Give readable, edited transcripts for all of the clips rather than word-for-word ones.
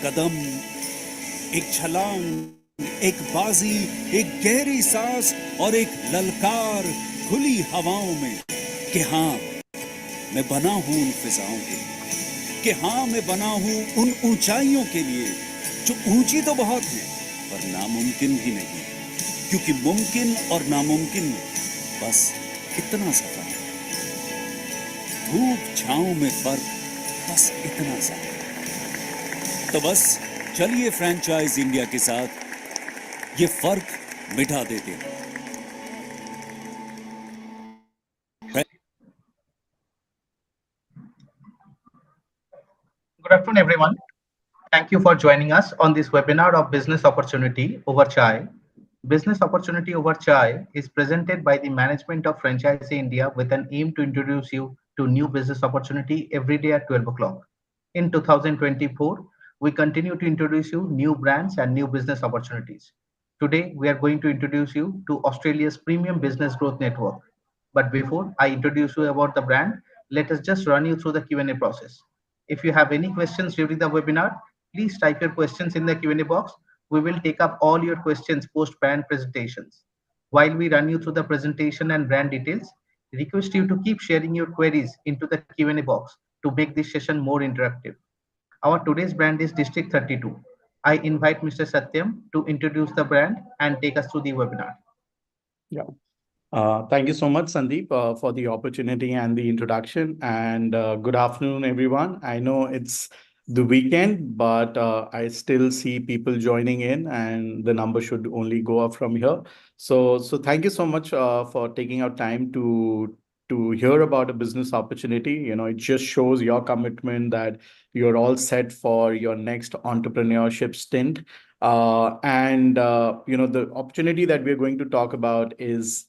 कदम, एक छलांग, एक बाजी, एक गहरी सांस और एक ललकार खुली हवाओं में कि हाँ, मैं बना हूं उन फिजाओं के लिए, कि हाँ, मैं बना हूं उन ऊंचाइयों के लिए जो ऊंची तो बहुत है पर नामुमकिन भी नहीं, क्योंकि मुमकिन और नामुमकिन में बस इतना सा फर्क है, धूप छांव में फर्क, बस इतना सा। तो बस चलिए फ्रेंचाइज इंडिया के साथ ये फर्क मिटा देते हैं। Good afternoon, everyone. Thank you for joining us on this webinar of Business Opportunity over Chai. Business Opportunity over Chai is presented by the management of Franchisee India with an aim to introduce you to new business opportunity every day at 12 o'clock. In 2024, we continue to introduce you new brands and new business opportunities. Today, we are going to introduce you to Australia's premium business growth network. But before I introduce you about the brand, let us just run you through the Q&A process. If you have any questions during the webinar, please type your questions in the Q&A box. We will take up all your questions post brand presentations. While we run you through the presentation and brand details, request you to keep sharing your queries into the Q&A box to make this session more interactive. Our today's brand is District 32. I invite Mr. Satyam to introduce the brand and take us through the webinar. Yeah. Thank you so much, Sandeep, for the opportunity and the introduction. And good afternoon, everyone. I know it's the weekend, but I still see people joining in, and the number should only go up from here. So thank you so much for taking out time to hear about a business opportunity. You know, it just shows your commitment that you're all set for your next entrepreneurship stint. You know, the opportunity that we're going to talk about is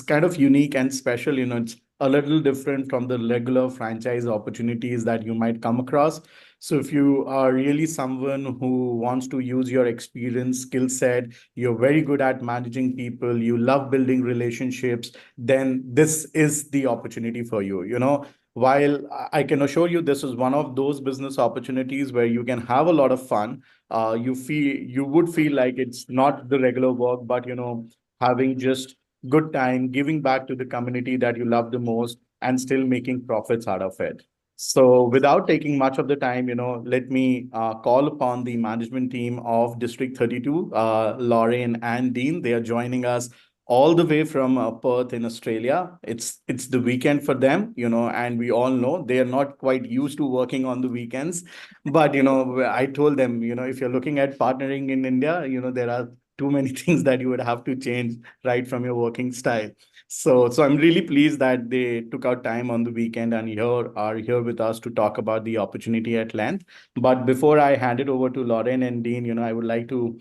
kind of unique and special. You know, it's a little different from the regular franchise opportunities that you might come across. So if you are really someone who wants to use your experience, skill set, you're very good at managing people, you love building relationships, then this is the opportunity for you. You know, while I can assure you this is one of those business opportunities where you can have a lot of fun, you would feel like it's not the regular work, but you know, having just good time, giving back to the community that you love the most, and still making profits out of it. So without taking much of the time, you know, let me call upon the management team of District 32, Lauren and Dean. They are joining us all the way from Perth in Australia. It's the weekend for them, you know, and we all know they are not quite used to working on the weekends. But you know, I told them, you know, if you're looking at partnering in India, you know, there are too many things that you would have to change right from your working style. So I'm really pleased that they took out time on the weekend and are here with us to talk about the opportunity at length. But before I hand it over to Lauren and Dean, you know, I would like to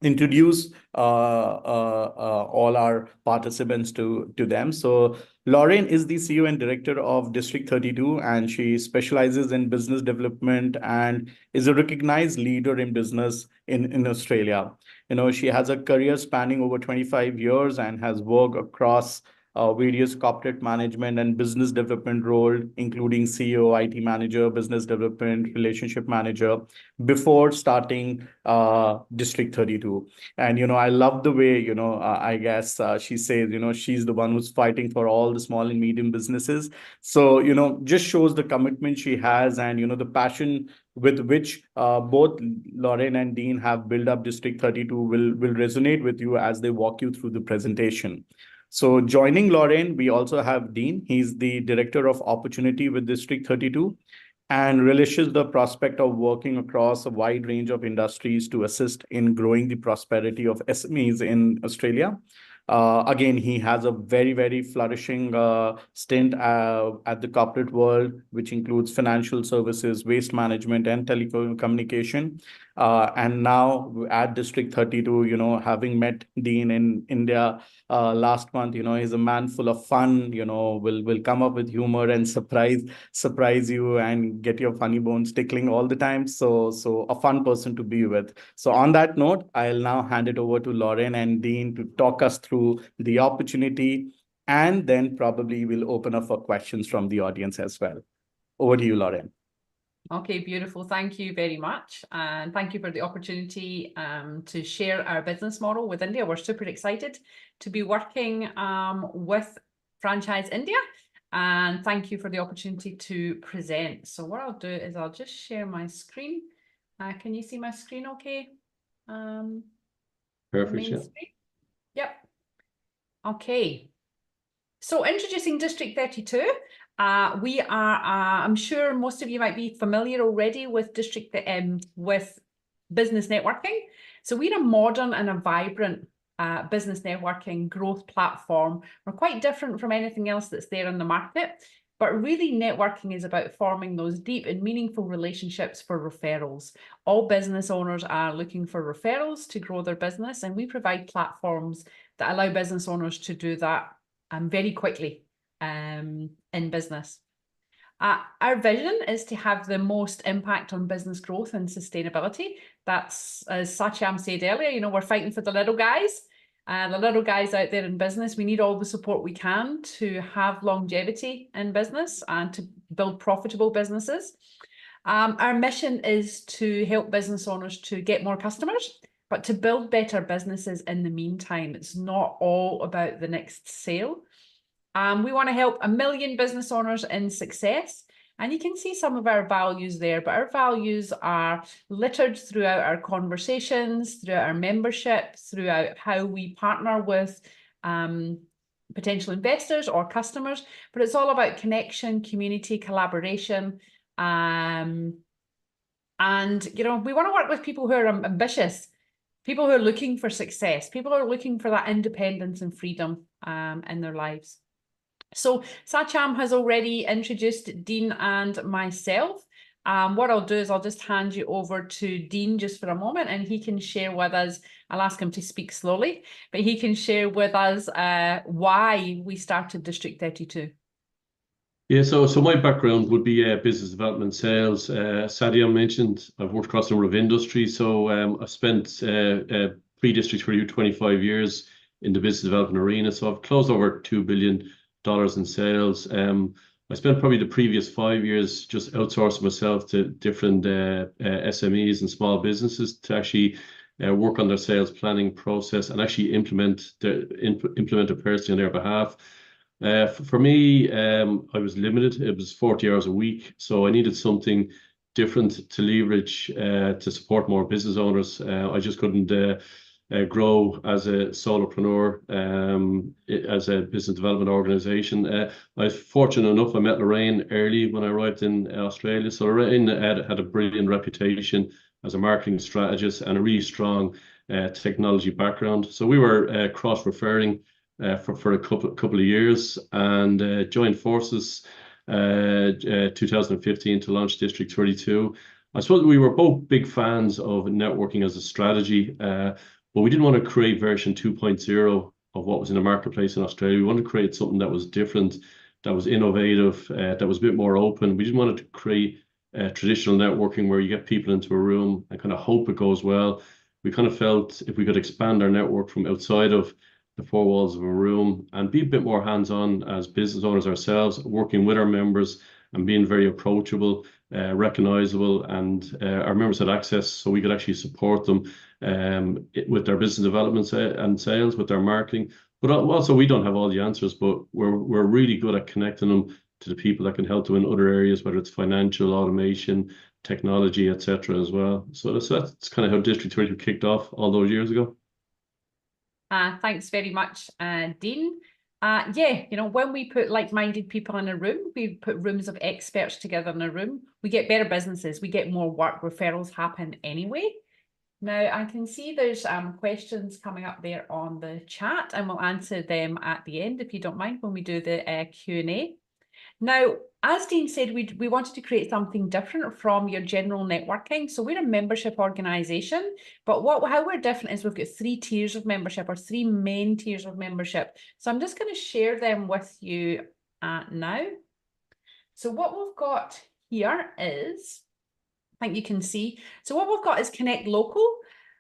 introduce all our participants to them. So Lauren is the CEO and director of District 32, and she specializes in business development and is a recognized leader in business in Australia. You know, she has a career spanning over 25 years and has worked across various corporate management and business development role, including CEO, IT manager, business development, relationship manager, before starting District 32. And, you know, I love the way, you know, I guess she says, you know, she's the one who's fighting for all the small and medium businesses. So, you know, just shows the commitment she has and, you know, the passion with which both Lauren and Dean have built up District 32 will resonate with you as they walk you through the presentation. So joining Lauren, we also have Dean. He's the Director of Opportunity with District 32 and relishes the prospect of working across a wide range of industries to assist in growing the prosperity of SMEs in Australia. Again, he has a very, very flourishing stint at the corporate world, which includes financial services, waste management, and telecommunication. And now at District 32, you know, having met Dean in India last month, you know, he's a man full of fun, you know, will come up with humor and surprise you and get your funny bones tickling all the time. So a fun person to be with. So on that note, I'll now hand it over to Lauren and Dean to talk us through the opportunity, and then probably we'll open up for questions from the audience as well. Over to you, Lauren. Okay, beautiful. Thank you very much. And thank you for the opportunity to share our business model with India. We're super excited to be working with Franchise India. And thank you for the opportunity to present. So what I'll do is I'll just share my screen. Can you see my screen okay? Perfect, yeah. Screen? Yep. Okay. So introducing District 32. We are, I'm sure most of you might be familiar already with with business networking. So we're a modern and a vibrant business networking growth platform. We're quite different from anything else that's there in the market, but really networking is about forming those deep and meaningful relationships for referrals. All business owners are looking for referrals to grow their business, and we provide platforms that allow business owners to do that very quickly in business. Our vision is to have the most impact on business growth and sustainability. That's, as Satyam said earlier, you know, we're fighting for the little guys out there in business. We need all the support we can to have longevity in business and to build profitable businesses. Our mission is to help business owners to get more customers, but to build better businesses in the meantime. It's not all about the next sale. We want to help 1 million business owners in success. And you can see some of our values there, but our values are littered throughout our conversations, throughout our membership, throughout how we partner with potential investors or customers. But it's all about connection, community, collaboration. And, you know, we want to work with people who are ambitious, people who are looking for success, people who are looking for that independence and freedom in their lives. So Satyam has already introduced Dean and myself. What I'll do is I'll just hand you over to Dean just for a moment, and he can share with us, I'll ask him to speak slowly, but he can share with us why we started District 32. Yeah, so my background would be business development, sales. Sadia mentioned I've worked across a number of industries. So I've spent pre-District 32 25 years in the business development arena. So I've closed over $2 billion in sales. I spent probably the previous 5 years just outsourcing myself to different SMEs and small businesses to actually work on their sales planning process and actually implement it personally on their behalf. For me, I was limited. It was 40 hours a week. So I needed something different to leverage to support more business owners. I just couldn't grow as a solopreneur, as a business development organization. I was fortunate enough, I met Lorraine early when I arrived in Australia. So Lorraine had a brilliant reputation as a marketing strategist and a really strong technology background. So we were cross-referring for a couple of years and joined forces 2015 to launch District 32. I suppose we were both big fans of networking as a strategy, but we didn't want to create version 2.0 of what was in the marketplace in Australia. We wanted to create something that was different, that was innovative, that was a bit more open. We didn't want to create traditional networking where you get people into a room and kind of hope it goes well. We kind of felt if we could expand our network from outside of the four walls of a room and be a bit more hands-on as business owners ourselves, working with our members and being very approachable, recognizable, and our members had access so we could actually support them with their business development and sales, with their marketing. But also we don't have all the answers, but we're really good at connecting them to the people that can help them in other areas, whether it's financial, automation, technology, etc. as well. So that's kind of how District 32 kicked off all those years ago. Thanks very much, Dean. Yeah, you know, when we put like-minded people in a room, we put rooms of experts together in a room, we get better businesses, we get more work, referrals happen anyway. Now, I can see there's questions coming up there on the chat, and we'll answer them at the end, if you don't mind, when we do the Q&A. Now, as Dean said, we wanted to create something different from your general networking. So we're a membership organization, but how we're different is we've got 3 tiers of membership, or 3 main tiers of membership. So I'm just going to share them with you now. So what we've got here is, I think you can see, so what we've got is Connect Local.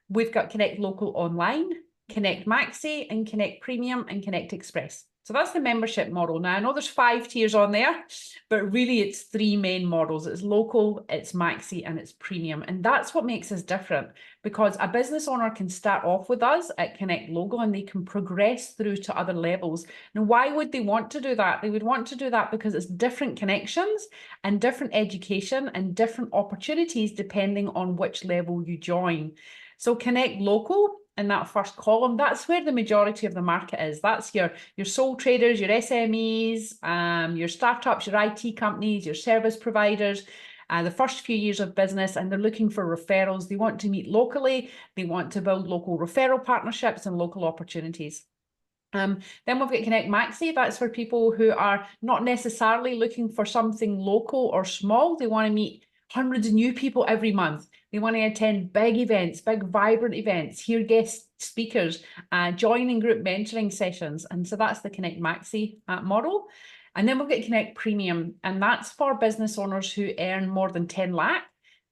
We've got Connect Local Online, Connect Maxi, and Connect Premium, and Connect Express. So that's the membership model. Now, I know there's 5 tiers on there, but really it's 3 main models. It's local, it's maxi, and it's premium. And that's what makes us different, because a business owner can start off with us at Connect Local and they can progress through to other levels. Now, why would they want to do that? They would want to do that because it's different connections and different education and different opportunities depending on which level you join. So Connect Local, in that first column, that's where the majority of the market is. That's your sole traders, your SMEs, your startups, your IT companies, your service providers, the first few years of business, and they're looking for referrals. They want to meet locally. They want to build local referral partnerships and local opportunities. Then we've got Connect Maxi. That's for people who are not necessarily looking for something local or small. They want to meet hundreds of new people every month. They want to attend big events, big vibrant events, hear guest speakers, join in group mentoring sessions. And so that's the Connect Maxi model. And then we'll get Connect Premium, and that's for business owners who earn more than 10 lakh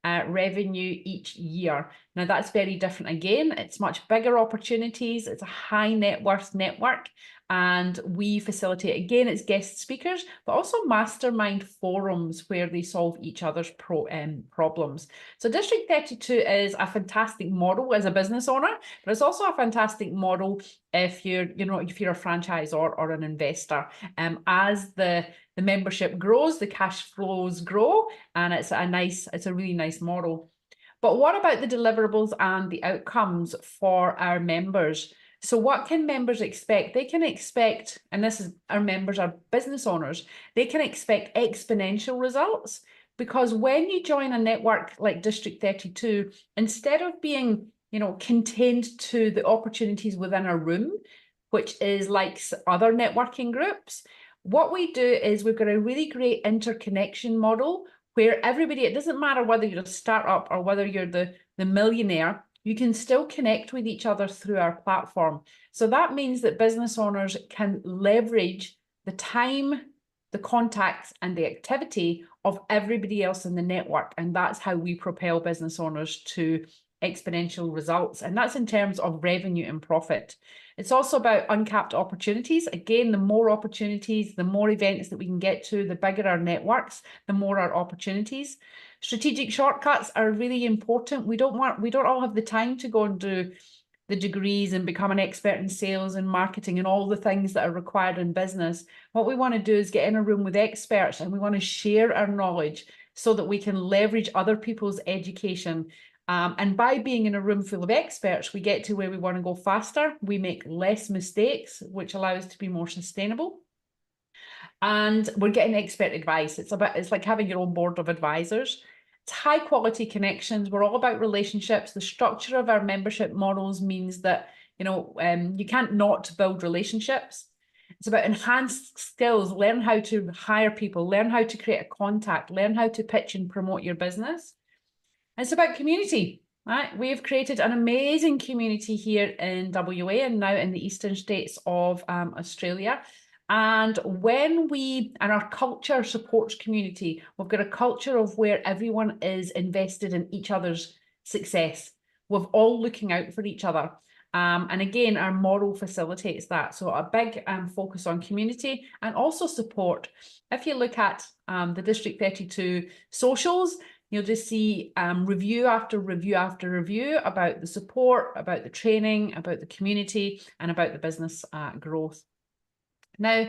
revenue each year. Now that's very different again. It's much bigger opportunities. It's a high net worth network. And we facilitate, again, it's guest speakers, but also mastermind forums where they solve each other's problems. So District 32 is a fantastic model as a business owner, but it's also a fantastic model if you're, if you're a franchisor or an investor. As the membership grows, the cash flows grow, and it's a really nice model. But what about the deliverables and the outcomes for our members? So what can members expect? They can expect, and this is our members are business owners, they can expect exponential results, because when you join a network like District 32, instead of being, contained to the opportunities within a room, which is like other networking groups, what we do is we've got a really great interconnection model where everybody, it doesn't matter whether you're a startup or whether you're the millionaire, you can still connect with each other through our platform. So that means that business owners can leverage the time, the contacts, and the activity of everybody else in the network. And that's how we propel business owners to exponential results. And that's in terms of revenue and profit. It's also about uncapped opportunities. Again, the more opportunities, the more events that we can get to, the bigger our networks, the more our opportunities. Strategic shortcuts are really important. We don't all have the time to go and do the degrees and become an expert in sales and marketing and all the things that are required in business. What we want to do is get in a room with experts, and we want to share our knowledge so that we can leverage other people's education. And by being in a room full of experts, we get to where we want to go faster. We make less mistakes, which allows us to be more sustainable. And we're getting expert advice. It's like having your own board of advisors. It's high quality connections. We're all about relationships. The structure of our membership models means that, you can't not build relationships. It's about enhanced skills, learn how to hire people, learn how to create a contact, learn how to pitch and promote your business. It's about community, right? We've created an amazing community here in WA and now in the eastern states of Australia. And our culture supports community. We've got a culture of where everyone is invested in each other's success. We're all looking out for each other. And again, our model facilitates that. So a big focus on community and also support. If you look at the District 32 socials, you'll just see review after review after review about the support, about the training, about the community, and about the business growth. Now,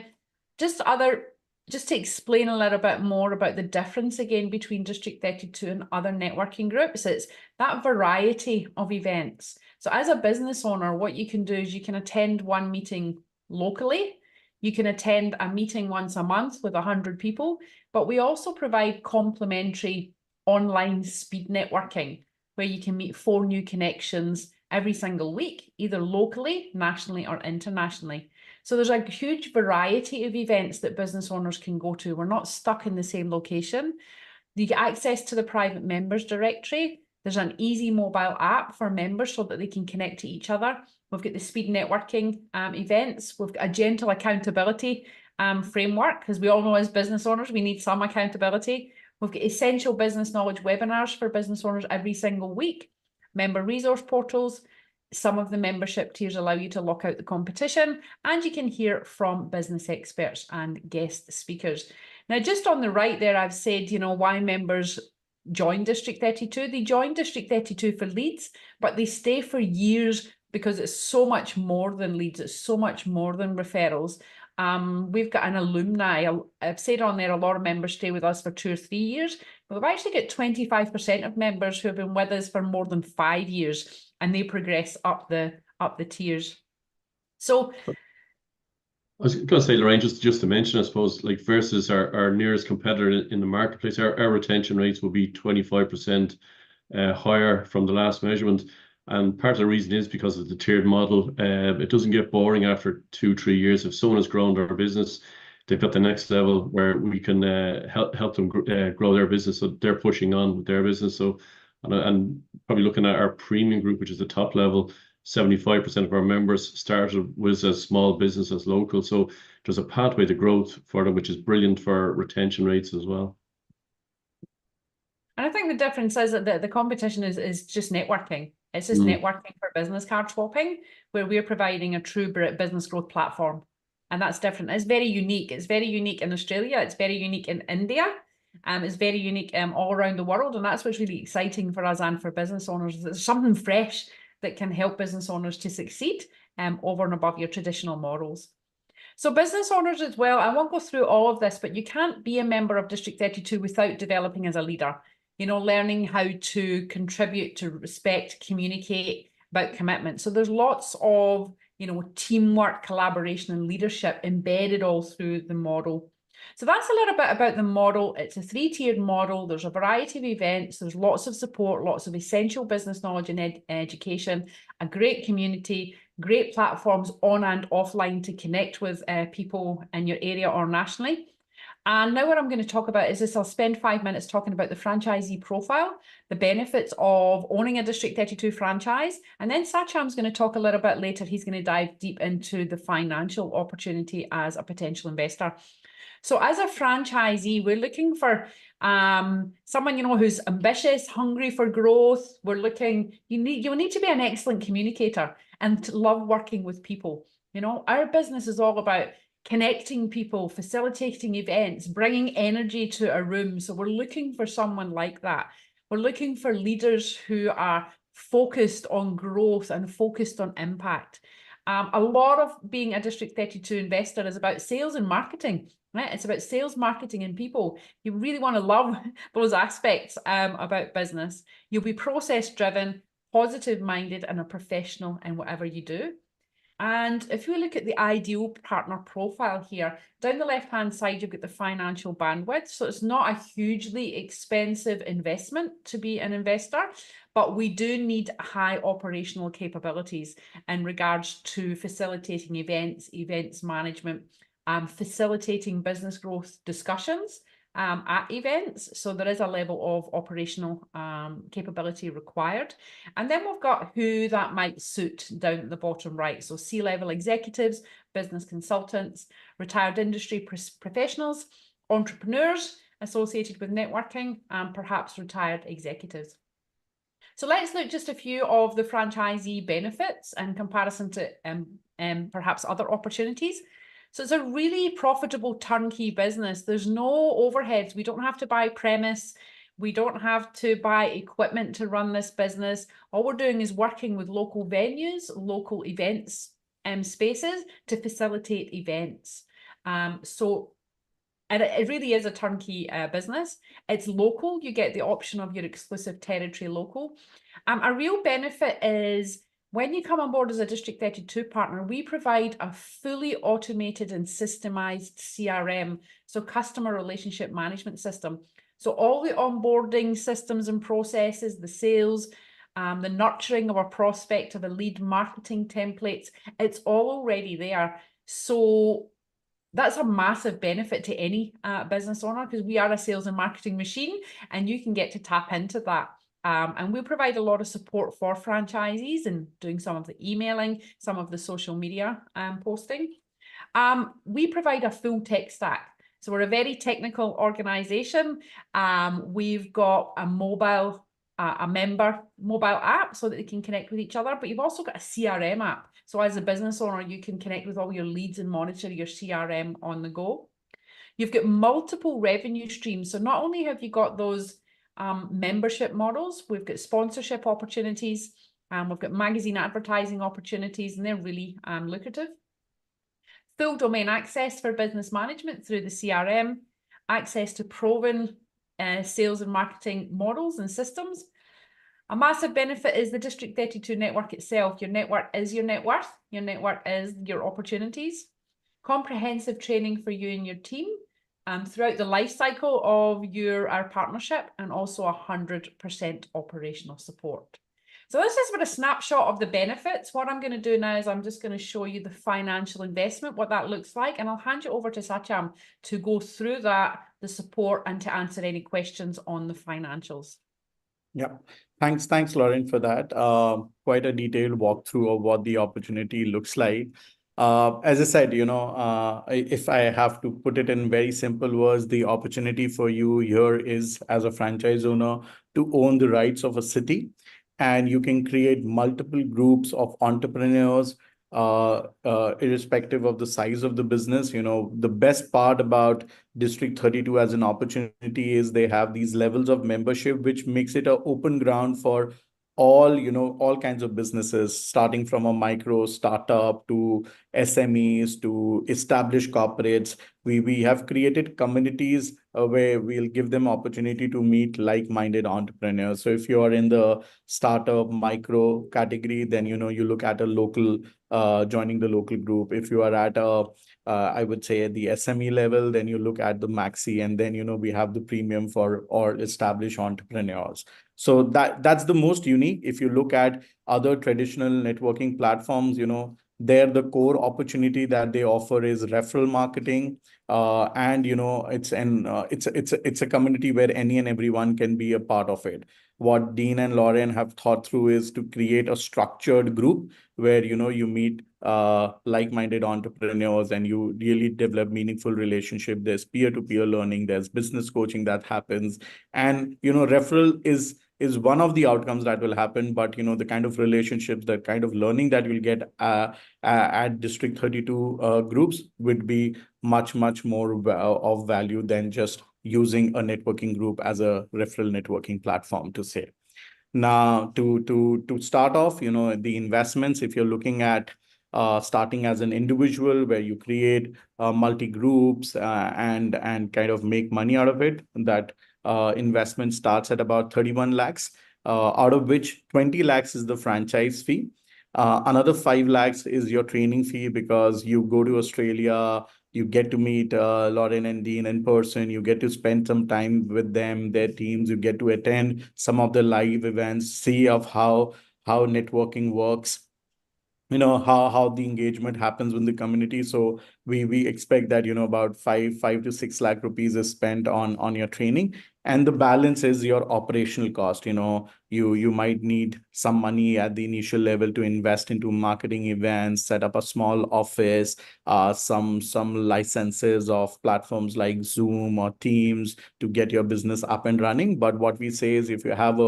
just to explain a little bit more about the difference again between District 32 and other networking groups, it's that variety of events. So as a business owner, what you can do is you can attend one meeting locally. You can attend a meeting once a month with 100 people, but we also provide complimentary online speed networking where you can meet 4 new connections every single week, either locally, nationally, or internationally. So there's a huge variety of events that business owners can go to. We're not stuck in the same location. You get access to the private members directory. There's an easy mobile app for members so that they can connect to each other. We've got the speed networking events. We've got a gentle accountability framework, because we all know as business owners, we need some accountability. We've got essential business knowledge webinars for business owners every single week, member resource portals, Some of the membership tiers allow you to lock out the competition, and you can hear from business experts and guest speakers. Now, just on the right there, I've said, you know, why members join District 32. They join District 32 for leads, but they stay for years because it's so much more than leads. It's so much more than referrals. We've got an alumni. I've said on there, a lot of members stay with us for 2 or 3 years. But we've actually got 25% of members who have been with us for more than 5 years, and they progress up the tiers. So I was going to say, Lorraine, just to mention, I suppose, like versus our nearest competitor in the marketplace, our retention rates will be 25% higher from the last measurement. And part of the reason is because of the tiered model. It doesn't get boring after 2-3 years. If someone has grown their business, they've got the next level where we can help them grow their business. So they're pushing on with their business. So, and probably looking at our premium group, which is the top level, 75% of our members started with a small business as local. So there's a pathway to growth for them, which is brilliant for retention rates as well. And I think the difference is that the competition is just networking. It's just networking for business card swapping, where we're providing a true business growth platform. And that's different. It's very unique. It's very unique in Australia. It's very unique in India. It's very unique all around the world. And that's what's really exciting for us and for business owners. There's something fresh that can help business owners to succeed over and above your traditional models. So business owners as well, I won't go through all of this, but you can't be a member of District 32 without developing as a leader. You know, learning how to contribute, to respect, communicate, about commitment. So there's lots of, you know, teamwork, collaboration, and leadership embedded all through the model. So that's a little bit about the model. It's a 3-tiered model. There's a variety of events. There's lots of support, lots of essential business knowledge and education, a great community, great platforms on and offline to connect with people in your area or nationally. And now what I'm going to talk about is this. I'll spend 5 minutes talking about the franchisee profile, the benefits of owning a District 32 franchise. And then Sacham's going to talk a little bit later. He's going to dive deep into the financial opportunity as a potential investor. So as a franchisee, we're looking for someone, you know, who's ambitious, hungry for growth. We're looking, you'll need to be an excellent communicator and to love working with people. You know, our business is all about connecting people, facilitating events, bringing energy to a room. So we're looking for someone like that. We're looking for leaders who are focused on growth and focused on impact. A lot of being a District 32 investor is about sales and marketing, right? It's about sales, marketing, and people. You really want to love those aspects about business. You'll be process-driven, positive-minded, and a professional in whatever you do. And if you look at the ideal partner profile here, down the left-hand side, you've got the financial bandwidth. So it's not a hugely expensive investment to be an investor, but we do need high operational capabilities in regards to facilitating events management, facilitating business growth discussions at events. So there is a level of operational capability required. And then we've got who that might suit down at the bottom right. So C-level executives, business consultants, retired industry professionals, entrepreneurs associated with networking, and perhaps retired executives. So let's look just a few of the franchisee benefits in comparison to perhaps other opportunities. So it's a really profitable turnkey business. There's no overheads. We don't have to buy premise. We don't have to buy equipment to run this business. All we're doing is working with local venues, local events, spaces to facilitate events. So it really is a turnkey business. It's local. You get the option of your exclusive territory local. A real benefit is when you come on board as a District 32 partner, we provide a fully automated and systemized CRM, so customer relationship management system. So all the onboarding systems and processes, the sales, the nurturing of a prospect, of a lead, marketing templates, it's all already there. So that's a massive benefit to any business owner, because we are a sales and marketing machine and you can get to tap into that. And we provide a lot of support for franchisees and doing some of the emailing, some of the social media posting. We provide a full tech stack. So we're a very technical organization. We've got a mobile a member mobile app so that they can connect with each other, but you've also got a CRM app. So as a business owner, you can connect with all your leads and monitor your CRM on the go. You've got multiple revenue streams. So not only have you got those membership models, we've got sponsorship opportunities, we've got magazine advertising opportunities, and they're really lucrative. Full domain access for business management through the CRM, access to proven sales and marketing models and systems. A massive benefit is the District 32 network itself. Your network is your net worth. Your network is your opportunities. Comprehensive training for you and your team throughout the life cycle of our partnership, and also 100% operational support. So this is a snapshot of the benefits. What I'm going to do now is I'm just going to show you the financial investment, what that looks like, and I'll hand you over to Satyam to go through that, the support, and to answer any questions on the financials. Yeah, thanks, Lauren, for that. Quite a detailed walkthrough of what the opportunity looks like. As I said, if I have to put it in very simple words, the opportunity for you here is, as a franchise owner, to own the rights of a city, and you can create multiple groups of entrepreneurs, irrespective of the size of the business. The best part about District 32 as an opportunity is they have these levels of membership, which makes it an open ground for all kinds of businesses, starting from a micro startup to SMEs to established corporates. We have created communities where we'll give them opportunity to meet like-minded entrepreneurs. So if you are in the startup micro category, then you look at a local, joining the local group. If you are at I would say at the SME level, then you look at the maxi, and then we have the premium for or established entrepreneurs. So that's the most unique. If you look at other traditional networking platforms, there the core opportunity that they offer is referral marketing, and it's a community where any and everyone can be a part of it. What Dean and Lauren have thought through is to create a structured group where you meet like-minded entrepreneurs and you really develop meaningful relationship. There's peer-to-peer learning, there's business coaching that happens, and referral is one of the outcomes that will happen, but the kind of relationships, the kind of learning that you'll get at District 32 groups would be much more of value than just using a networking group as a referral networking platform, to say. Now, to start off, the investments, if you're looking at starting as an individual where you create multi groups and kind of make money out of it, that investment starts at about 31 lakhs, out of which 20 lakhs is the franchise fee. Another 5 lakhs is your training fee, because you go to Australia, you get to meet Lauren and Dean in person, you get to spend some time with them, their teams, you get to attend some of the live events, see of how networking works, how the engagement happens with the community. So we expect that about 5 to 6 lakh rupees is spent on your training, and the balance is your operational cost. You might need some money at the initial level to invest into marketing events, set up a small office, some licenses of platforms like Zoom or Teams to get your business up and running. But what we say is, if you have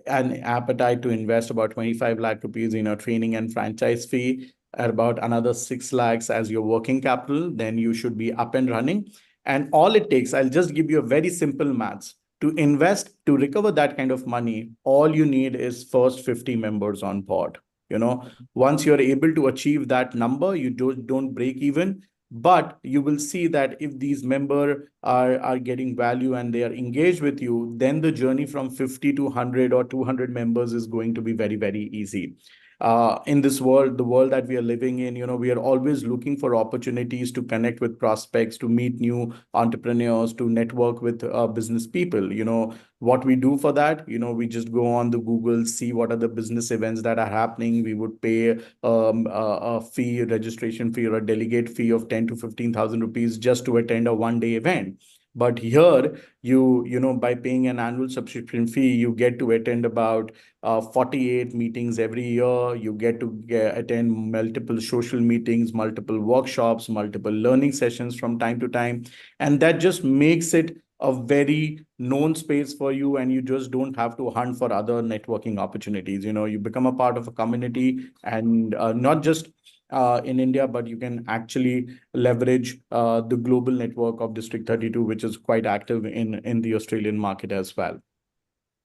an appetite to invest about 25 lakh rupees in a training and franchise fee, at about another 6 lakhs as your working capital, then you should be up and running. And all it takes, I'll just give you a very simple maths. To invest, to recover that kind of money, all you need is first 50 members on board. Once you're able to achieve that number, you don't break even. But you will see that if these members are getting value and they are engaged with you, then the journey from 50 to 100 or 200 members is going to be very, very easy. In this world, the world that we are living in, we are always looking for opportunities to connect with prospects, to meet new entrepreneurs, to network with business people. What we do for that, we just go on the Google, see what are the business events that are happening. We would pay a fee, a registration fee, or a delegate fee of 10 to 15,000 rupees just to attend a one-day event. But here, by paying an annual subscription fee, you get to attend about 48 meetings every year. You get to attend multiple social meetings, multiple workshops, multiple learning sessions from time to time. And that just makes it a very known space for you, and you just don't have to hunt for other networking opportunities. You become a part of a community, and not just in India, but you can actually leverage the global network of District 32, which is quite active in the Australian market as well.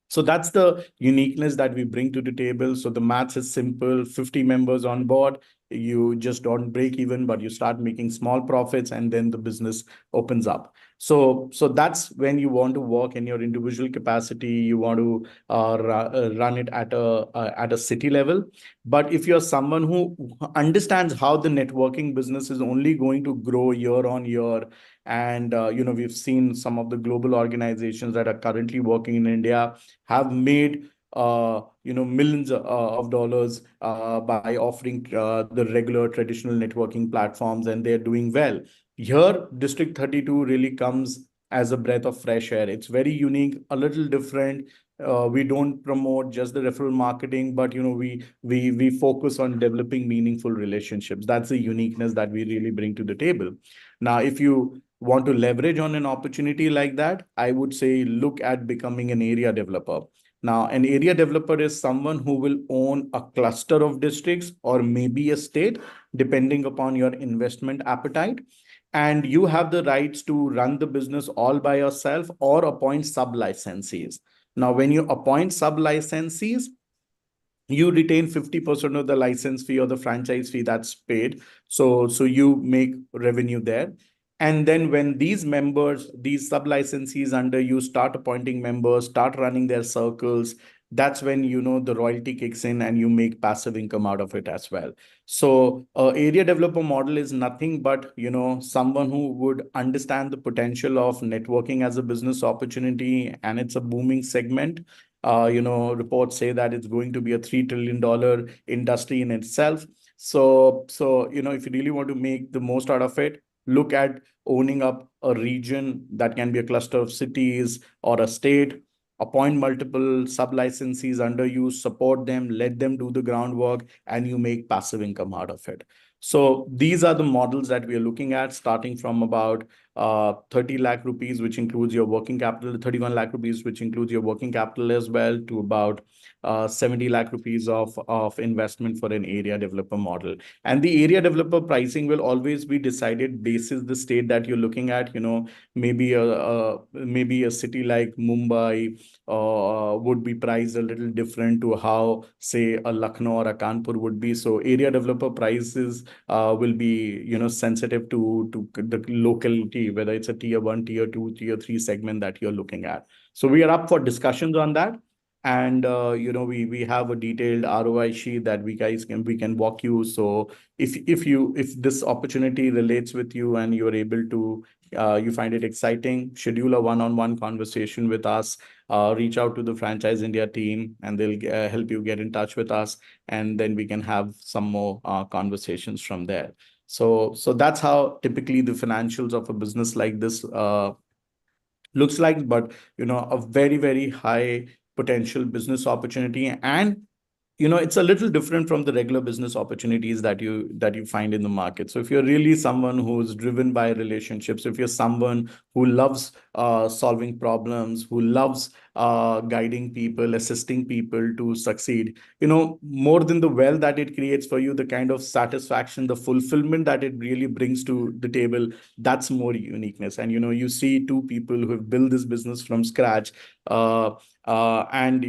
So that's the uniqueness that we bring to the table. So the maths is simple: 50 members on board. You just don't break even, but you start making small profits, and then the business opens up. So that's when you want to work in your individual capacity. You want to run it at a city level. But if you're someone who understands how the networking business is only going to grow year on year, and we've seen some of the global organizations that are currently working in India have made millions of dollars by offering the regular traditional networking platforms, and they're doing well. Here, District 32 really comes as a breath of fresh air. It's very unique, a little different. We don't promote just the referral marketing, but we focus on developing meaningful relationships. That's the uniqueness that we really bring to the table. Now, if you want to leverage on an opportunity like that, I would say look at becoming an area developer. Now, an area developer is someone who will own a cluster of districts or maybe a state, depending upon your investment appetite. And you have the rights to run the business all by yourself or appoint sub-licensees. Now, when you appoint sub-licensees, you retain 50% of the license fee or the franchise fee that's paid. So you make revenue there. And then when these members, these sub-licensees under you start appointing members, start running their circles, that's when the royalty kicks in and you make passive income out of it as well. So area developer model is nothing but someone who would understand the potential of networking as a business opportunity, and it's a booming segment. Reports say that it's going to be a $3 trillion industry in itself. So if you really want to make the most out of it, look at owning up a region that can be a cluster of cities or a state, appoint multiple sub-licensees under you, support them, let them do the groundwork, and you make passive income out of it. So these are the models that we are looking at, starting from about 30 lakh rupees, which includes your working capital, 31 lakh rupees, which includes your working capital as well, to about 70 lakh rupees of investment for an area developer model. And the area developer pricing will always be decided basis the state that you're looking at. Maybe a city like Mumbai would be priced a little different to how, say, a Lucknow or a Kanpur would be. So area developer prices will be sensitive to the locality, whether it's a tier 1, tier 2, tier 3 segment that you're looking at. So we are up for discussions on that. And we have a detailed ROI sheet that we can walk you. So if this opportunity relates with you and you're able to you find it exciting, schedule a one-on-one conversation with us. Reach out to the Franchise India team, and they'll help you get in touch with us, and then we can have some more conversations from there. So that's how typically the financials of a business like this looks like. But a very, very high potential business opportunity, and it's a little different from the regular business opportunities that you find in the market. So if you're really someone who's driven by relationships, if you're someone who loves solving problems, who loves guiding people, assisting people to succeed, more than the wealth that it creates for you, the kind of satisfaction, the fulfillment that it really brings to the table, that's more uniqueness. And you see two people who have built this business from scratch, and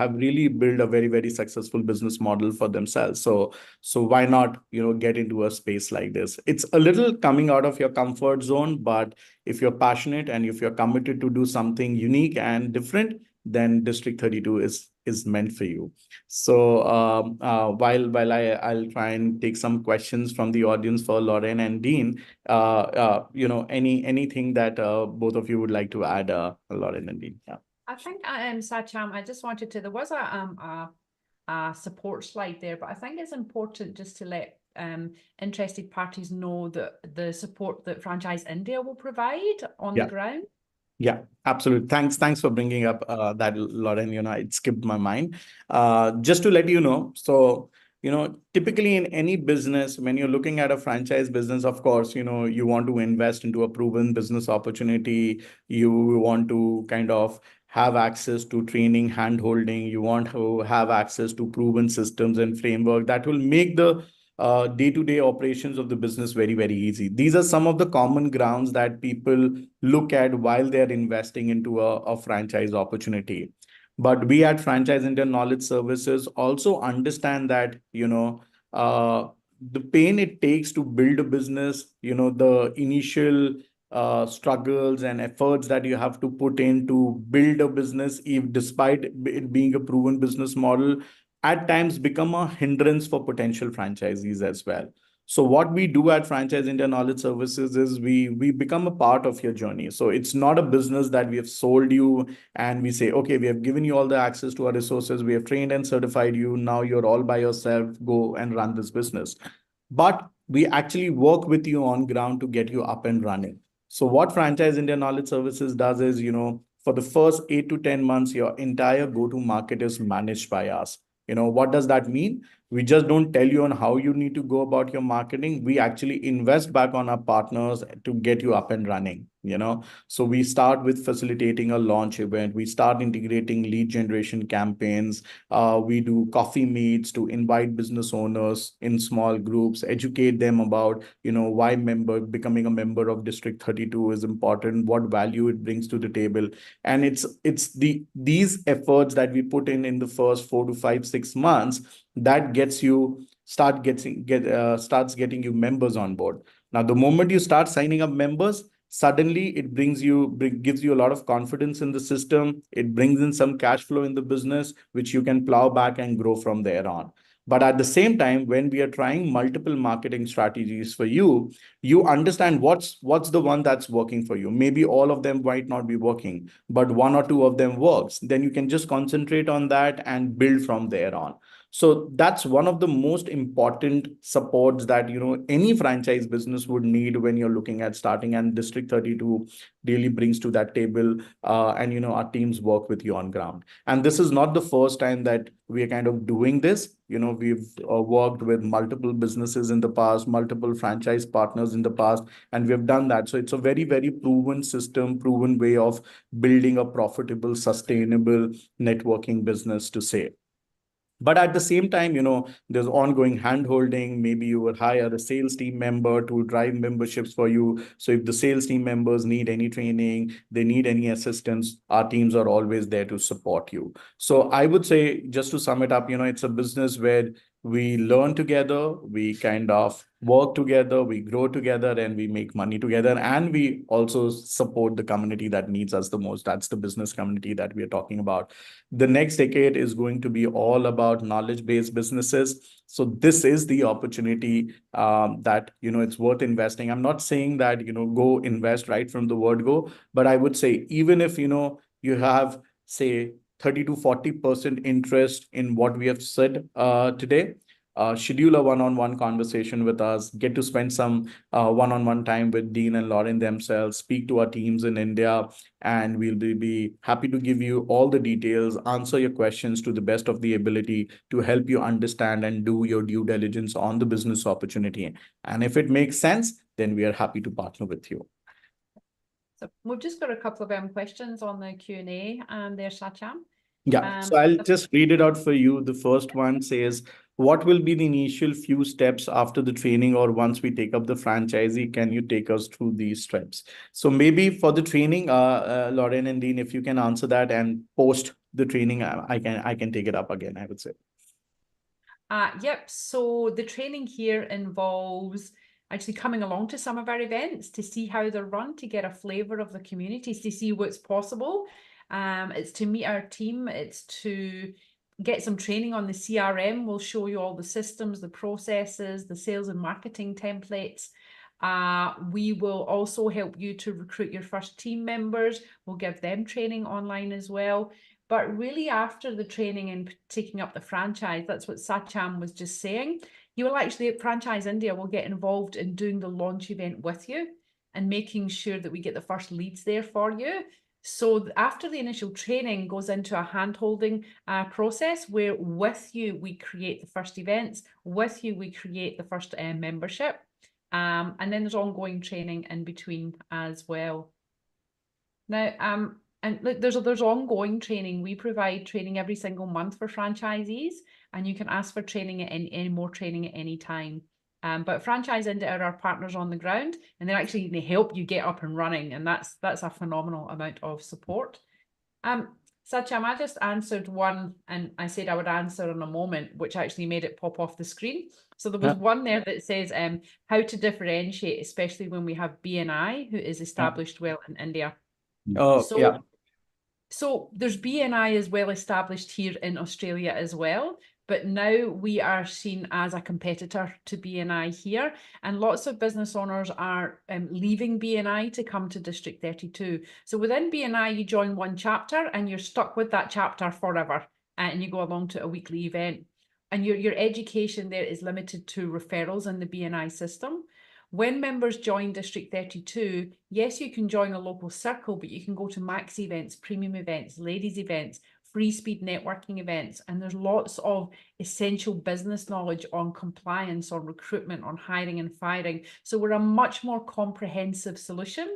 have really built a very, very successful business model for themselves. So why not get into a space like this? It's a little coming out of your comfort zone, but if you're passionate and if you're committed to do something unique and different, then District 32 is meant for you. So while I'll try and take some questions from the audience for Lauren and Dean, anything that both of you would like to add, Lauren and Dean? Yeah. I think Sacham, I just wanted to, there was a support slide there, but I think it's important just to let interested parties know that the support that Franchise India will provide on the ground. Yeah, absolutely. Thanks for bringing up that, Lauren. It skipped my mind. Just to let you know, so typically in any business, when you're looking at a franchise business, of course, you want to invest into a proven business opportunity. You want to kind of have access to training, hand-holding. You want to have access to proven systems and framework that will make the day-to-day operations of the business very, very easy. These are some of the common grounds that people look at while they're investing into a franchise opportunity. But we at Franchise India Knowledge Services also understand that, the pain it takes to build a business, the initial struggles and efforts that you have to put in to build a business, if despite it being a proven business model, at times become a hindrance for potential franchisees as well. So what we do at Franchise India Knowledge Services is we become a part of your journey. So it's not a business that we have sold you and we say, okay, we have given you all the access to our resources, we have trained and certified you, now you're all by yourself, go and run this business. But we actually work with you on ground to get you up and running. So what Franchise India Knowledge Services does is, for the first 8 to 10 months, your entire go-to market is managed by us. What does that mean? We just don't tell you on how you need to go about your marketing. We actually invest back on our partners to get you up and running. So we start with facilitating a launch event. We start integrating lead generation campaigns. We do coffee meets to invite business owners in small groups, educate them about, why becoming a member of District 32 is important, what value it brings to the table. And it's these efforts that we put in the first 4 to 5, 6 months that starts getting you members on board. Now, the moment you start signing up members, suddenly it gives you a lot of confidence in the system. It brings in some cash flow in the business, which you can plow back and grow from there on. But at the same time, when we are trying multiple marketing strategies for you, you understand what's the one that's working for you. Maybe all of them might not be working, but 1 or 2 of them works. Then you can just concentrate on that and build from there on. So that's one of the most important supports that, any franchise business would need when you're looking at starting, and District 32 really brings to that table. And, our teams work with you on ground. And this is not the first time that we are kind of doing this. We've worked with multiple businesses in the past, multiple franchise partners in the past, and we've done that. So it's a very, very proven system, proven way of building a profitable, sustainable networking business, to say. But at the same time, there's ongoing hand-holding. Maybe you would hire a sales team member to drive memberships for you. So if the sales team members need any training, they need any assistance, our teams are always there to support you. So I would say, just to sum it up, it's a business where we learn together, we kind of work together, we grow together, and we make money together. And we also support the community that needs us the most. That's the business community that we are talking about. The next decade is going to be all about knowledge-based businesses. So this is the opportunity that, it's worth investing. I'm not saying that, go invest right from the word go, but I would say, even if, you have, say, 30 to 40% interest in what we have said today, schedule a one-on-one conversation with us, get to spend some one-on-one time with Dean and Lauren themselves, speak to our teams in India, and we'll be happy to give you all the details, answer your questions to the best of the ability to help you understand and do your due diligence on the business opportunity. And if it makes sense, then we are happy to partner with you. So we've just got a couple of questions on the Q&A there, Sachin. Yeah, so I'll just read it out for you. The first one says, what will be the initial few steps after the training, or once we take up the franchisee? Can you take us through these steps? So maybe for the training, Lauren and Dean, if you can answer that, and post the training, I can take it up again, I would say. Yep, so the training here involves actually coming along to some of our events to see how they're run, to get a flavour of the communities, to see what's possible. It's to meet our team, it's to get some training on the CRM. We'll show you all the systems, the processes, the sales and marketing templates. We will also help you to recruit your first team members. We'll give them training online as well. But really, after the training and taking up the franchise, that's what Sachin was just saying, you will actually, at Franchise India, will get involved in doing the launch event with you and making sure that we get the first leads there for you. So after the initial training goes into a hand-holding process where with you, we create the first events, with you, we create the first membership. And then there's ongoing training in between as well. Now, and look, there's ongoing training. We provide training every single month for franchisees, and you can ask for training at any more training at any time. But Franchise India are our partners on the ground, and they help you get up and running, and that's a phenomenal amount of support. Satyam, I just answered one, and I said I would answer in a moment, which actually made it pop off the screen. So there was one there that says how to differentiate, especially when we have BNI, who is established well in India. Oh, So, yeah. So there's BNI is well established here in Australia as well, but now we are seen as a competitor to BNI here, and lots of business owners are leaving BNI to come to District 32. So within BNI, you join one chapter and you're stuck with that chapter forever, and you go along to a weekly event. And your education there is limited to referrals in the BNI system. When members join District 32, yes, you can join a local circle, but you can go to max events, premium events, ladies events, free speed networking events, and there's lots of essential business knowledge on compliance, on recruitment, on hiring and firing. So we're a much more comprehensive solution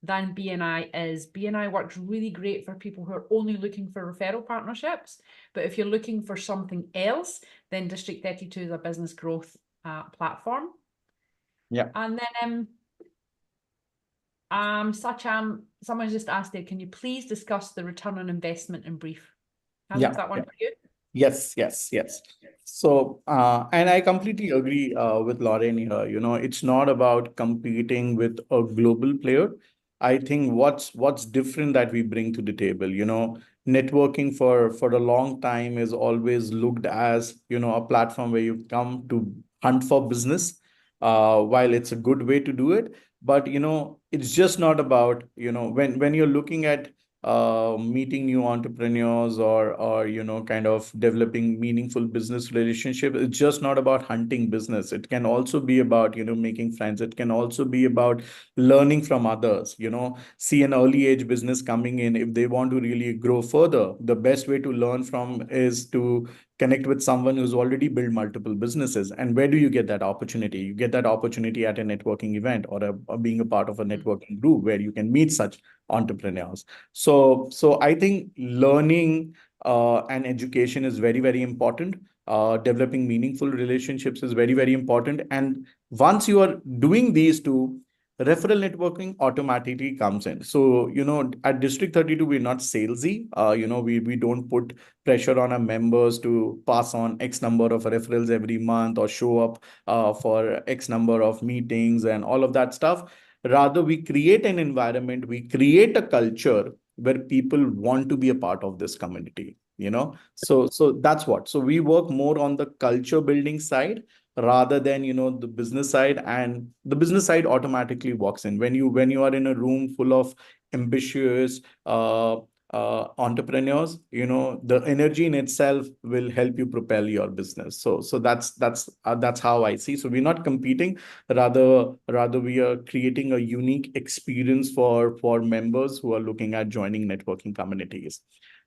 than BNI is. BNI works really great for people who are only looking for referral partnerships, but if you're looking for something else, then District 32 is a business growth platform. Yeah. And then Sacham, someone just asked there, can you please discuss the return on investment in brief? I'll leave that one for you. Yes. So, and I completely agree with Lauren here. You know, it's not about competing with a global player. I think what's different that we bring to the table, you know, networking for a long time is always looked as, you know, a platform where you come to hunt for business. While it's a good way to do it, but you know, it's just not about, you know, when you're looking at meeting new entrepreneurs or you know, kind of developing meaningful business relationship, it's just not about hunting business. It can also be about, you know, making friends. It can also be about learning from others. You know, see an early age business coming in, if they want to really grow further, the best way to learn from is to connect with someone who's already built multiple businesses. And where do you get that opportunity? You get that opportunity at a networking event or being a part of a networking group where you can meet such entrepreneurs. So I think learning and education is very, very important. Developing meaningful relationships is very, very important. And once you are doing these two, referral networking automatically comes in. So, you know, at District 32, we're not salesy. You know, we don't put pressure on our members to pass on X number of referrals every month or show up for X number of meetings and all of that stuff. Rather, we create an environment, we create a culture where people want to be a part of this community, you know. So that's what. So we work more on the culture building side rather than, you know, the business side, and the business side automatically walks in when you are in a room full of ambitious entrepreneurs. You know, the energy in itself will help you propel your business. So that's how I see. So we're not competing, rather we are creating a unique experience for members who are looking at joining networking communities.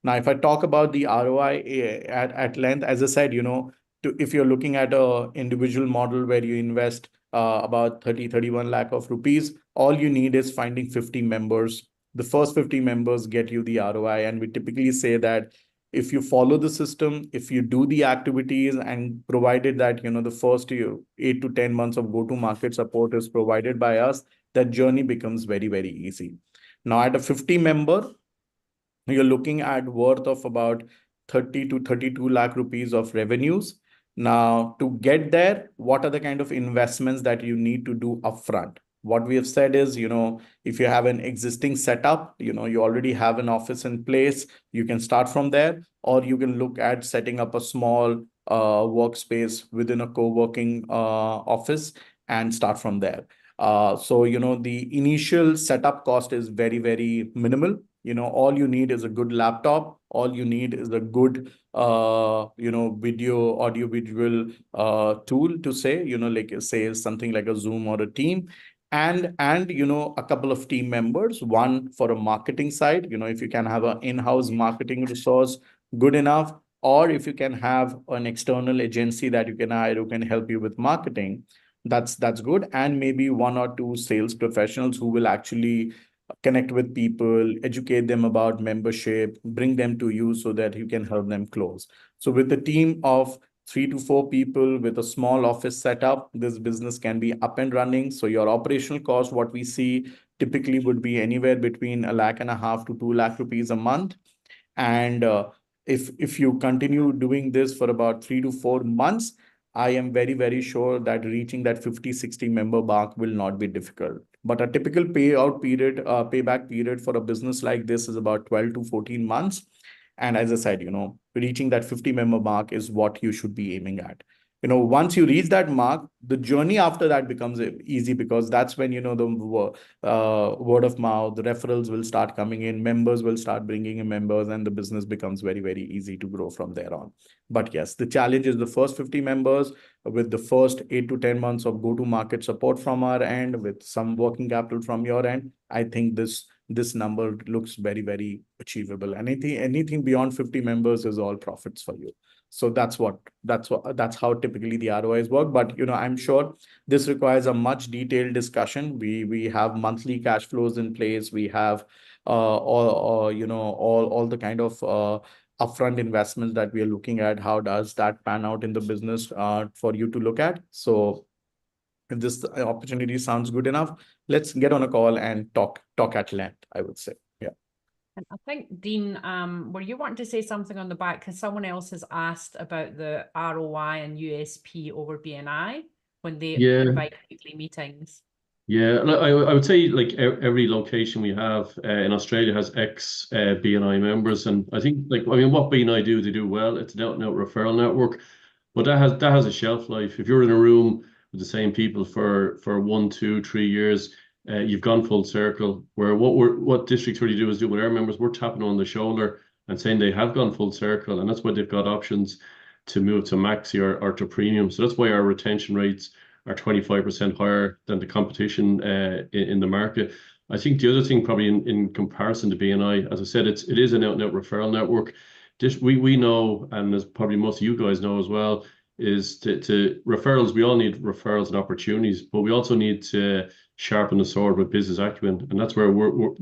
Now, if I talk about the ROI at length, as I said, you know, if you're looking at a individual model where you invest about 31 lakh of rupees, all you need is finding 50 members. The first 50 members get you the ROI. And we typically say that if you follow the system, if you do the activities, and provided that, you know, the first 8 to 10 months of go-to-market support is provided by us, that journey becomes very, very easy. Now, at a 50 member, you're looking at worth of about 30 to 32 lakh rupees of revenues. Now, to get there, what are the kind of investments that you need to do upfront? What we have said is, you know, if you have an existing setup, you know, you already have an office in place, you can start from there, or you can look at setting up a small workspace within a co-working office and start from there. So, you know, the initial setup cost is very, very minimal. You know, all you need is a good laptop. All you need is a good, you know, audio visual tool to say, you know, like say something like a Zoom or a Team. and a couple of team members, one for a marketing side, if you can have an in-house marketing resource good enough, or if you can have an external agency that you can hire who can help you with marketing, that's good. And maybe one or two sales professionals who will actually connect with people, educate them about membership, bring them to you so that you can help them close. So with a team of 3 to 4 people with a small office setup, this business can be up and running. So your operational cost, what we see typically would be anywhere between 1.5 lakh to 2 lakh rupees a month. And if you continue doing this for about 3 to 4 months, I am very, very sure that reaching that 50-60 member mark will not be difficult. But a typical payback period for a business like this is about 12 to 14 months. And as I said, reaching that 50 member mark is what you should be aiming at. Once you reach that mark, the journey after that becomes easy, because that's when, the word of mouth, the referrals will start coming in, members will start bringing in members, and the business becomes very, very easy to grow from there on. But yes, the challenge is the first 50 members with the first 8 to 10 months of go-to-market support from our end, with some working capital from your end. I think this number looks very, very achievable. Anything beyond 50 members is all profits for you. So that's how typically the ROIs work. But I'm sure this requires a much detailed discussion. We have monthly cash flows in place. We have all the kind of upfront investments that we are looking at. How does that pan out in the business for you to look at? So if this opportunity sounds good enough, let's get on a call and talk at length, I would say. Yeah. And I think, Dean, were you wanting to say something on the back? Because someone else has asked about the ROI and USP over BNI when they provide weekly meetings. Yeah, I would say like every location we have in Australia has ex BNI members, and I think what BNI do, they do well. It's an out-and-out referral network, but that has a shelf life. If you're in a room with the same people for 1, 2, 3 years, you've gone full circle. Where what District 32 is doing with our members, we're tapping on the shoulder and saying they have gone full circle, and that's why they've got options to move to Maxi or to Premium. So that's why our retention rates are 25% higher than the competition in the market. I think the other thing, probably in comparison to BNI, as I said, it is an out-and-out referral network. We know, and as probably most of you guys know as well, is to referrals. We all need referrals and opportunities, but we also need to sharpen the sword with business acumen, and that's where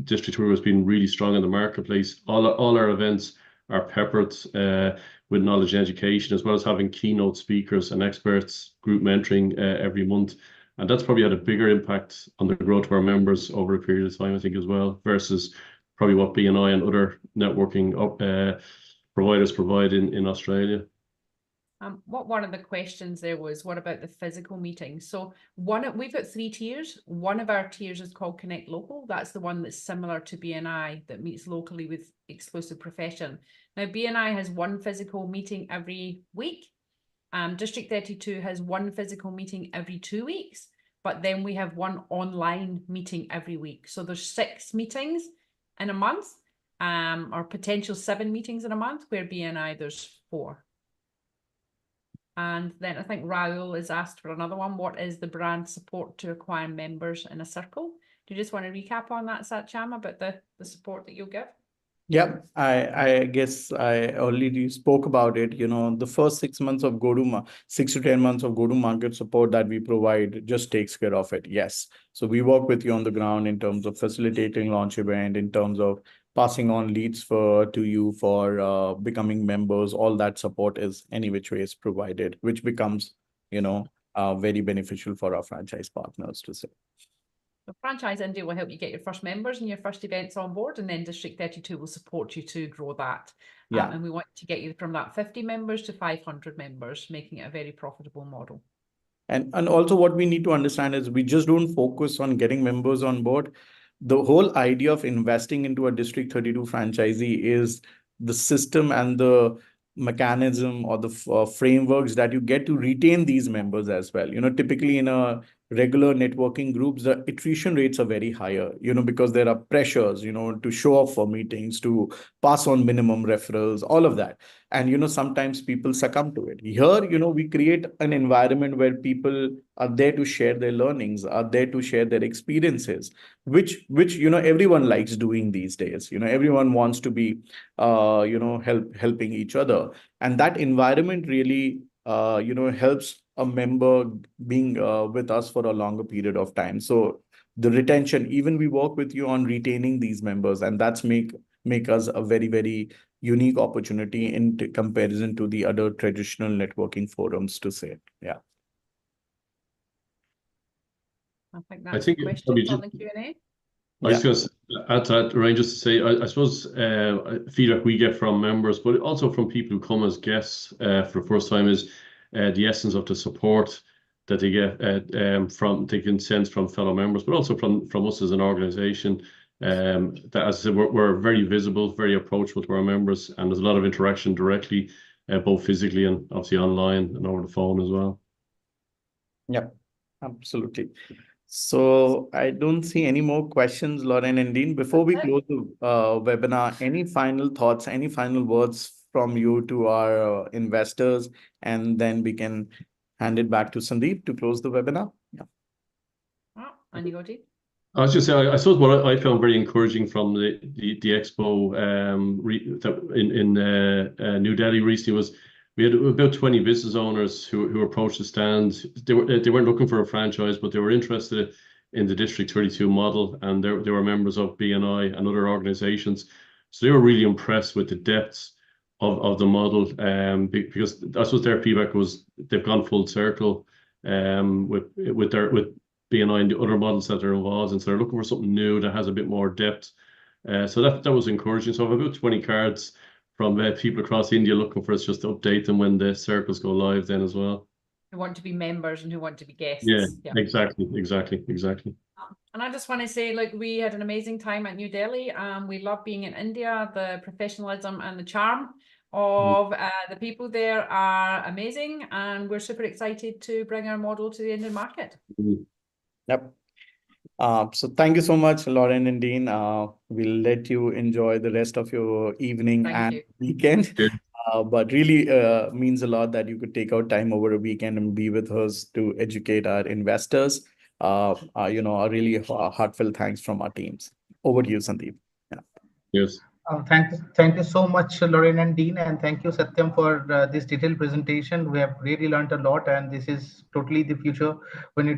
District 2 has been really strong in the marketplace. All our events are peppered with knowledge and education, as well as having keynote speakers and experts, group mentoring every month. And that's probably had a bigger impact on the growth of our members over a period of time, I think, as well, versus probably what BNI and other networking providers provide in Australia. One of the questions there was, what about the physical meetings? So we've got 3 tiers. One of our tiers is called Connect Local. That's the one that's similar to BNI, that meets locally with exclusive profession. Now, BNI has 1 physical meeting every week. District 32 has 1 physical meeting every 2 weeks, but then we have 1 online meeting every week. So there's 6 meetings in a month, or potential 7 meetings in a month, where BNI there's 4. And then I think Raul has asked for another one. What is the brand support to acquire members in a circle? Do you just want to recap on that, Satcham, about the support that you'll give? Yeah, I guess I already spoke about it. The first 6 months of 6 to 10 months of go-to-market support that we provide just takes care of it. Yes. So we work with you on the ground in terms of facilitating launch event, in terms of passing on leads to you for becoming members. All that support is any which way is provided, which becomes, very beneficial for our franchise partners to say. The Franchise India will help you get your first members and your first events on board, and then District 32 will support you to grow that. Yeah. And we want to get you from that 50 members to 500 members, making it a very profitable model. And also what we need to understand is we just don't focus on getting members on board. The whole idea of investing into a District 32 franchisee is the system and the mechanism or the frameworks that you get to retain these members as well. Typically in a regular networking groups, the attrition rates are very higher, because there are pressures, to show up for meetings, to pass on minimum referrals, all of that. And, sometimes people succumb to it. Here, we create an environment where people are there to share their learnings, are there to share their experiences, which, everyone likes doing these days. Everyone wants to be, helping each other. And that environment really, helps a member being with us for a longer period of time. So the retention, even we work with you on retaining these members, and that's make us a very, very unique opportunity in comparison to the other traditional networking forums, to say. Yeah. I think I that's think the it's questions probably on the Q&A. I was going to add to that, Ryan, just to say, I suppose feedback we get from members, but also from people who come as guests for the first time, is the essence of the support that they get they can sense from fellow members, but also from us as an organization. That, as I said, we're very visible, very approachable to our members, and there's a lot of interaction directly, both physically and obviously online and over the phone as well. Yep, absolutely. So I don't see any more questions, Lauren and Dean. Before we close the webinar, any final thoughts, any final words from you to our investors, and then we can hand it back to Sandeep to close the webinar. Yeah. Oh, and you go, Dean. I was just saying, I suppose what I found very encouraging from the expo in New Delhi recently was we had about 20 business owners who approached the stand. They weren't looking for a franchise, but they were interested in the District 32 model, and they were members of BNI and other organizations. So they were really impressed with the depths of the model, because that's what their feedback was. They've gone full circle with BNI and the other models that they're involved in. So they're looking for something new that has a bit more depth. So that was encouraging. So I have about 20 cards from people across India looking for us just to update them when the circles go live then as well. Who want to be members and who want to be guests. Yeah. Exactly. And I just want to say, like, we had an amazing time at New Delhi. We love being in India. The professionalism and the charm of the people there are amazing, and we're super excited to bring our model to the Indian market. Yep. So thank you so much, Lauren and Dean. We'll let you enjoy the rest of your evening and weekend. But really means a lot that you could take out time over a weekend and be with us to educate our investors. A really heartfelt thanks from our teams. Over to you, Sandeep. Yeah. Yes. Thank you so much, Lauren and Dean, and thank you, Satyam, for this detailed presentation. We have really learned a lot, and this is totally the future when we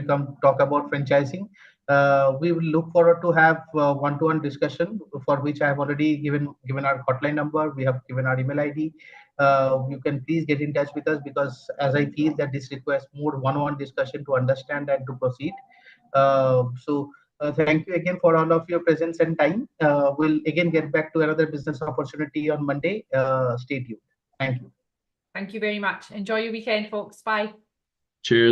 come talk about franchising. We will look forward to have one-to-one discussion, for which I have already given our hotline number. We have given our email ID. You can please get in touch with us, because as I feel that this requires more one-on-one discussion to understand and to proceed. Thank you again for all of your presence and time. We'll again get back to another business opportunity on Monday. Stay tuned. Thank you. Thank you very much. Enjoy your weekend, folks. Bye. Cheers.